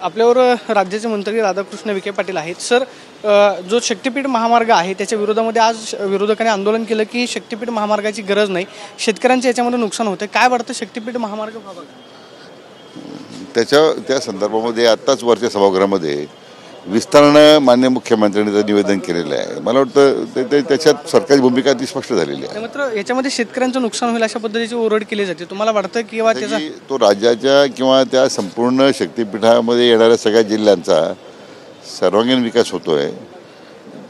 आपल्यावर राज्याचे मंत्री राधाकृष्ण विखे पाटील आहेत. सर, जो शक्तीपीठ महामार्ग आहे त्याच्या विरोधामध्ये आज विरोधकांनी आंदोलन केलं की शक्तीपीठ महामार्गाची गरज नाही, शेतकऱ्यांचे याच्यामध्ये नुकसान होते. काय वाटतं शक्तीपीठ महामार्ग व्हावा? त्या संदर्भामध्ये आत्ताच वरच्या सभागृहामध्ये विस्तारानं माननीय मुख्यमंत्र्यांनी निवेदन केलेलं आहे. मला वाटतं त्याच्यात सरकारी भूमिका ती स्पष्ट झालेली आहे. मात्र याच्यामध्ये शेतकऱ्यांचं नुकसान होईल अशा पद्धतीची ओरड केली जाते. तुम्हाला वाटतं किंवा त्याचा तो राज्याच्या किंवा त्या संपूर्ण शक्तीपीठामध्ये येणाऱ्या सगळ्या जिल्ह्यांचा सर्वांगीण विकास होतो आहे.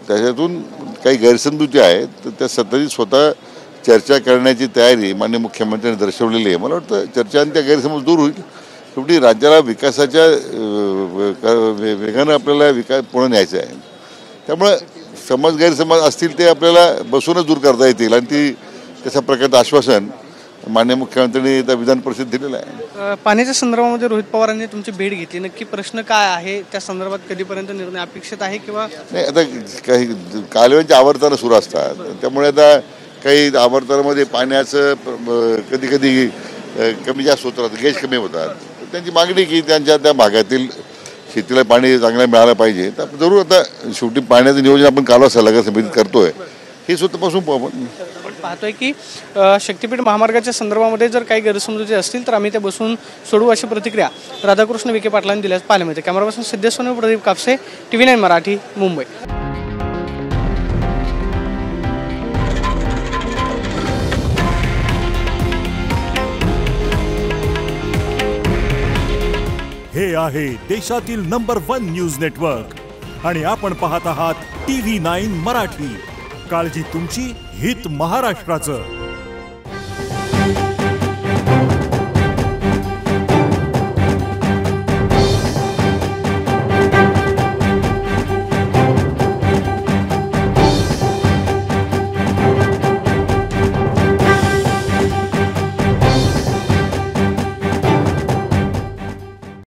त्याच्यातून काही गैरसमजुती आहेत, तर त्या सतत स्वतः चर्चा करण्याची तयारी माननीय मुख्यमंत्र्यांनी दर्शवलेली आहे. मला वाटतं चर्चा आणि त्या गैरसमज दूर होईल. शेवटी राज्याला विकासाच्या वेगानं आपल्याला विकास पुढे न्यायचा आहे. त्यामुळे गैरसमज असतील ते आपल्याला बसूनच दूर करता येतील आणि त्याच्या प्रकारचं आश्वासन माननीय मुख्यमंत्र्यांनी त्या विधान परिषद दिलेलं आहे. पाण्याच्या संदर्भामध्ये रोहित पवारांनी तुमची भेट घेतली, नक्की प्रश्न काय आहे त्या संदर्भात, कधीपर्यंत निर्णय अपेक्षित आहे किंवा नाही? आता काही कालव्यांची आवर्तनं सुरू असतात, त्यामुळे आता काही आवर्तनामध्ये पाण्याचं कधी कधी कमी जास्त होत राहतं, गेज कमी होतात. त्यांची मागणी की त्यांच्या त्या भागातील शेतीला पाणी चांगलं मिळालं पाहिजे. तर जरूर आता शेवटी पाण्याचं नियोजन आपण कालवा सल्लागार समितीत करतोय, हे स्वतःपासून आपण पाहतोय की शक्तीपीठ महामार्गाच्या संदर्भामध्ये जर काही गैरसमजुती असतील तर आम्ही त्या बसून सोडू, अशी प्रतिक्रिया राधाकृष्ण विखे पाटलांनी दिल्यास पाहायला मिळते. कॅमेरापासून सिद्धेश्वर प्रदीप कापसे, TV9 मराठी, मुंबई. हे आहे देशातील नंबर 1 न्यूज नेटवर्क आणि आपण पाहत आहात TV9 मराठी. काळजी तुमची, हित महाराष्ट्राचं.